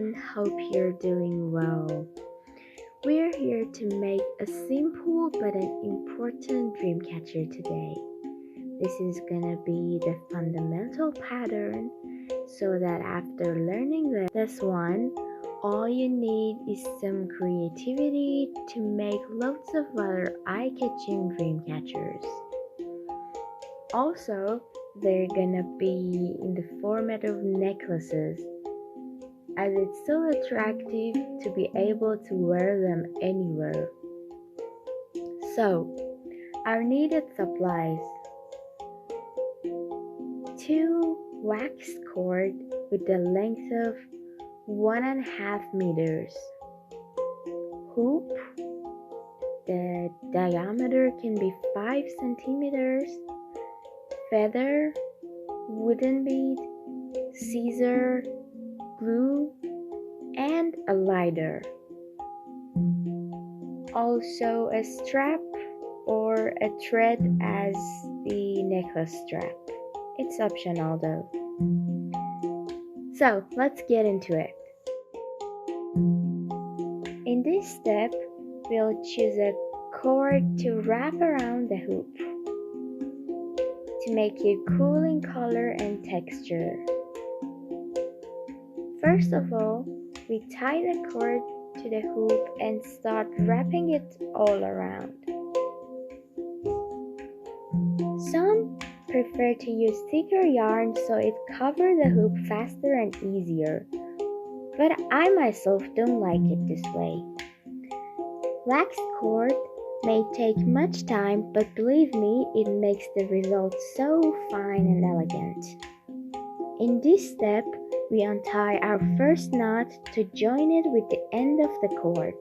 everyone, hope you're doing well. We're here to make a simple but an important dream catcher today. This is gonna be the fundamental pattern so that after learning this one, all you need is some creativity to make lots of other eye-catching dream catchers. Also, they're gonna be in the format of necklaces, as it's so attractive to be able to wear them anywhere. So, our needed supplies: 2 wax cord with the length of 1.5 meters, hoop, the diameter can be 5 centimeters, feather, wooden bead, scissor, glue, and a lighter. Also a strap or a thread as the necklace strap. It's optional though. So let's get into it. In this step, we'll choose a cord to wrap around the hoop to make it cool in color and texture. First of all, we tie the cord to the hoop and start wrapping it all around. Some prefer to use thicker yarn so it covers the hoop faster and easier, but I myself don't like it this way. Waxed cord may take much time, but believe me, it makes the result so fine and elegant. In this step, we untie our first knot to join it with the end of the cord.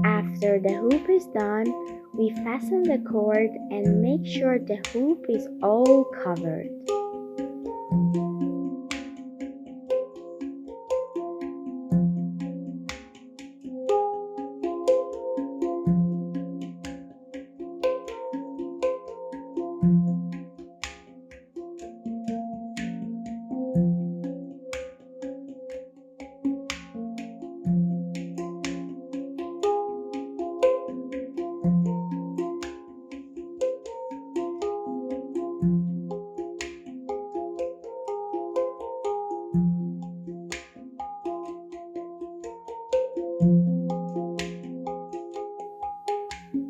After the hoop is done, we fasten the cord and make sure the hoop is all covered.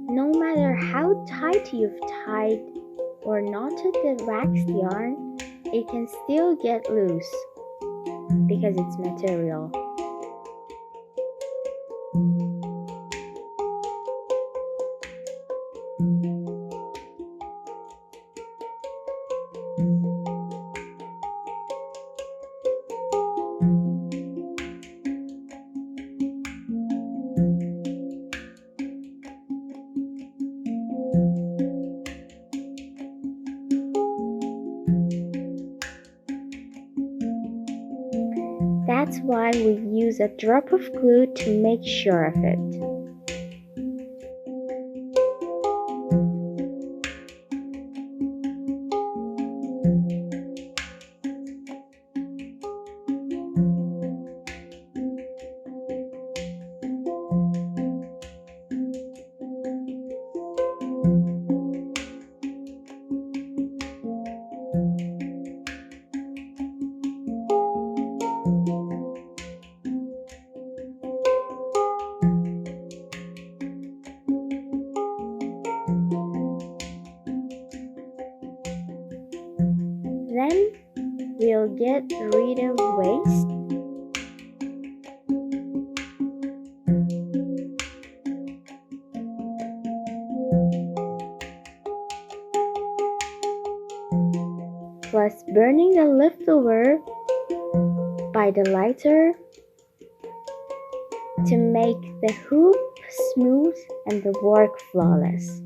No matter how tight you've tied or knotted the waxed yarn, it can still get loose because it's material. That's why we use a drop of glue to make sure of it. Then we'll get rid of waste. Plus burning the leftover by the lighter to make the hoop smooth and the work flawless.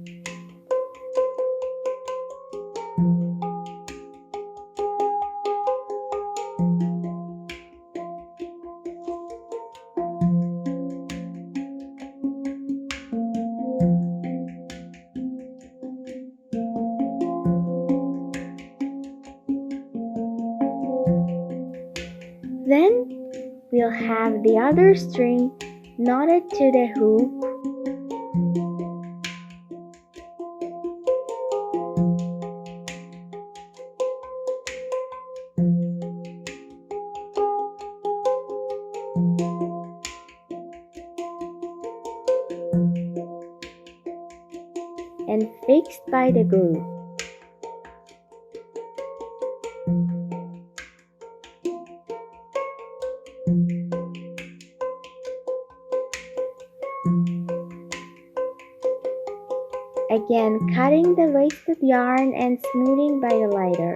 Then we'll have the other string knotted to the hoop and fixed by the glue. Again, cutting the wasted yarn and smoothing by the lighter.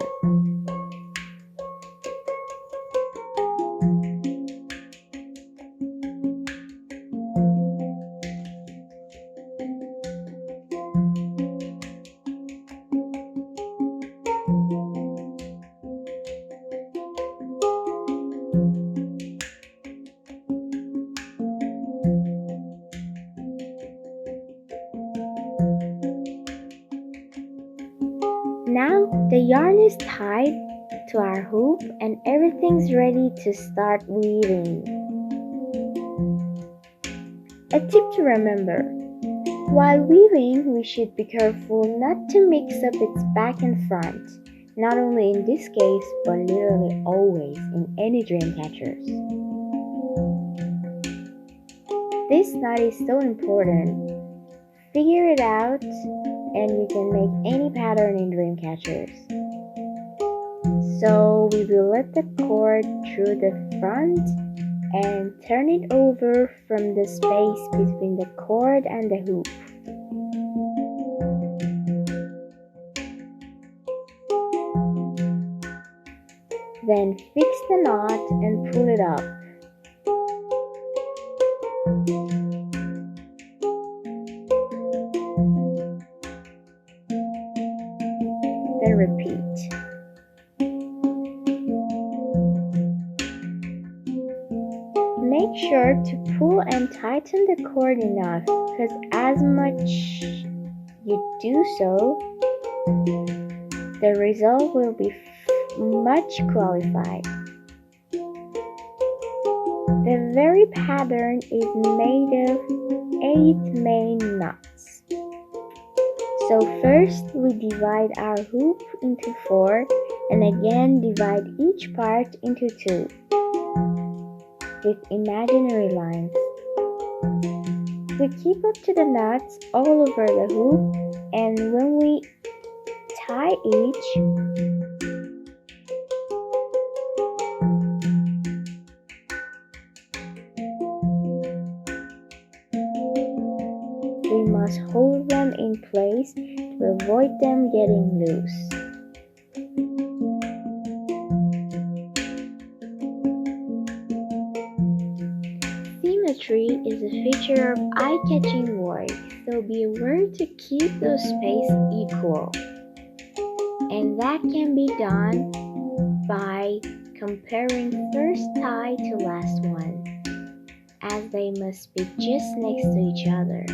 Now the yarn is tied to our hoop and everything's ready to start weaving. A tip to remember: while weaving, we should be careful not to mix up its back and front, not only in this case, but literally always in any Dreamcatchers. This knot is so important. Figure it out and you can make any pattern in Dreamcatchers. So we will let the cord through the front and turn it over from the space between the cord and the hoop. Then fix the knot and pull it up. Then repeat. Make sure to pull and tighten the cord enough, because as much you do so, the result will be much qualified. The very pattern is made of 8 main knots. So first we divide our hoop into 4 and again divide each part into 2 with imaginary lines. We keep up to the knots all over the hoop, and when we tie each, we must hold them in place to avoid them getting loose. Symmetry is a feature of eye-catching work, so be aware to keep those spaces equal. And that can be done by comparing first tie to last one, as they must be just next to each other.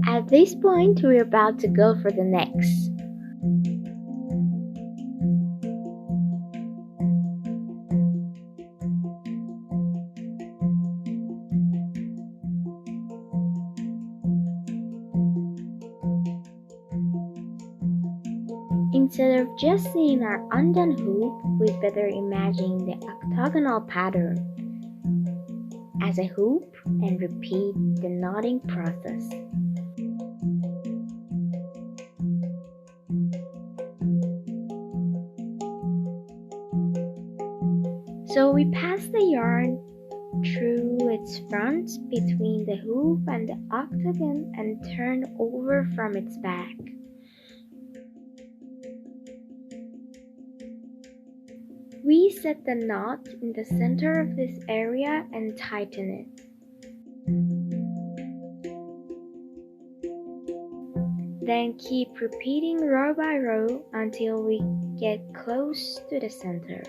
At this point, we're about to go for the next. Instead of just seeing our undone hoop, we'd better imagine the octagonal pattern as a hoop and repeat the knotting process. So we pass the yarn through its fronts between the hoop and the octagon and turn over from its back. We set the knot in the center of this area and tighten it. Then keep repeating row by row until we get close to the center.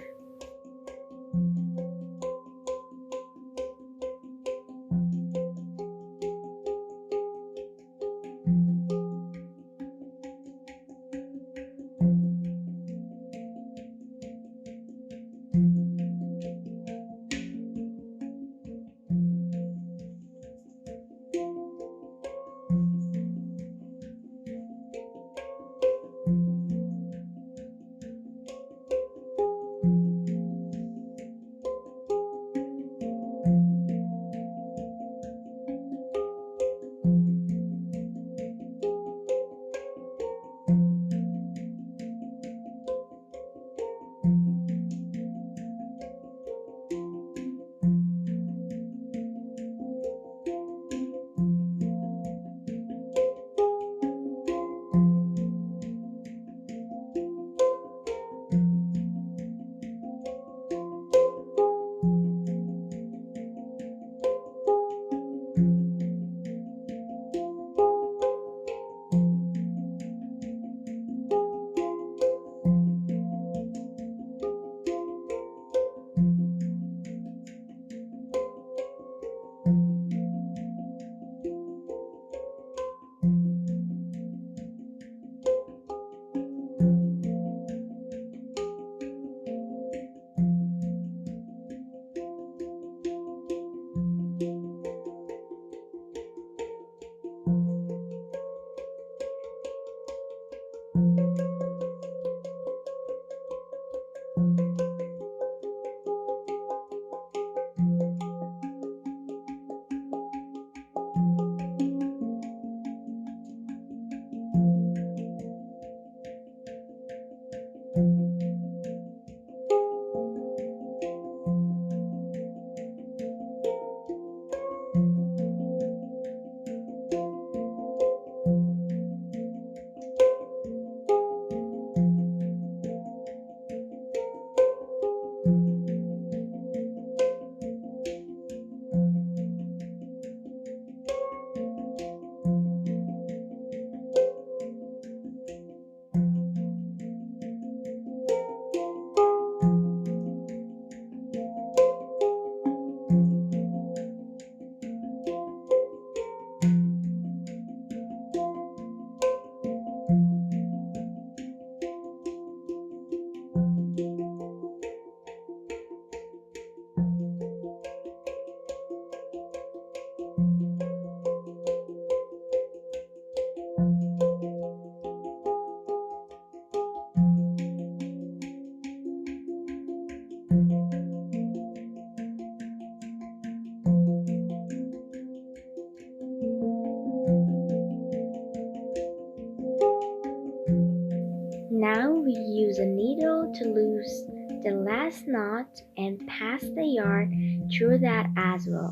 the last knot and pass the yarn through that as well,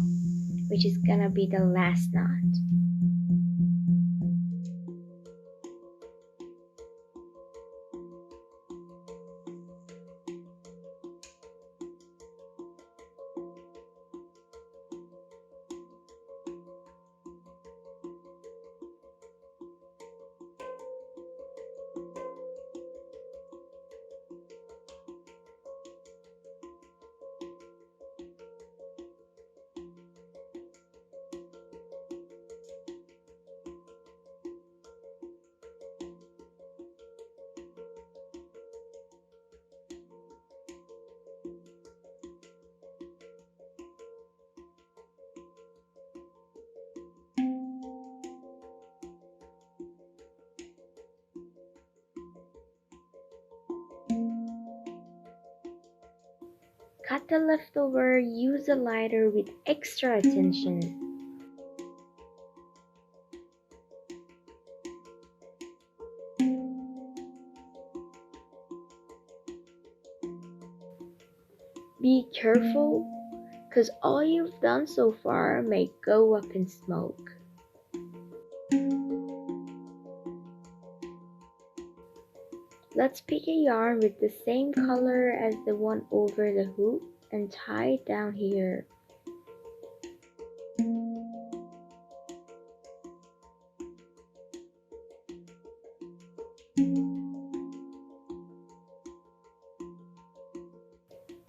which is gonna be the last knot. Cut the leftover, use a lighter with extra attention. Be careful, because all you've done so far may go up in smoke. Let's pick a yarn with the same color as the one over the hoop and tie it down here.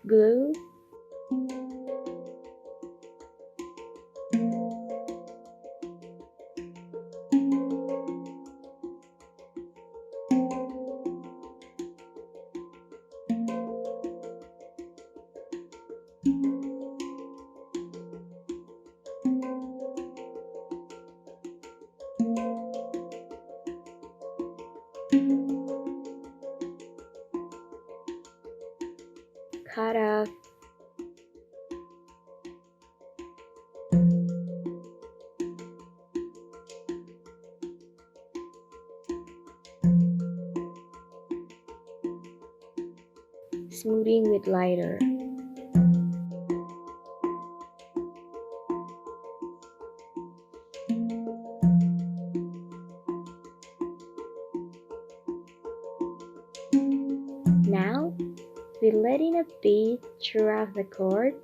Glue. Cut off. Smoothing with lighter. Now, we let in a bead throughout the cord.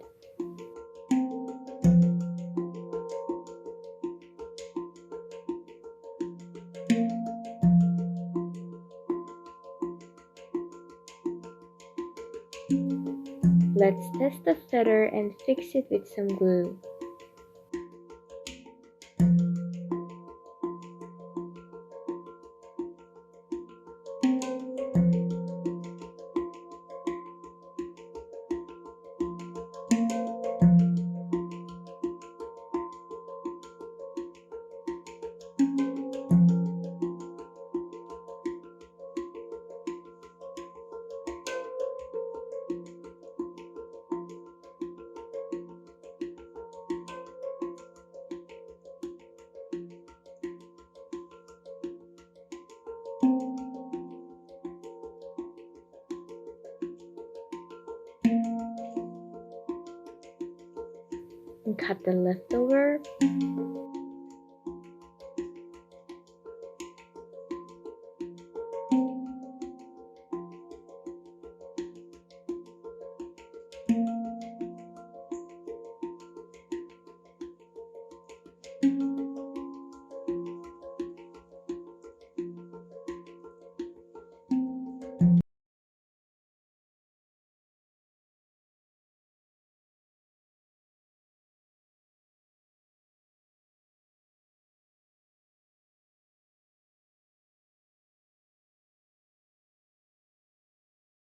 Let's test the feather and fix it with some glue. And cut the leftover.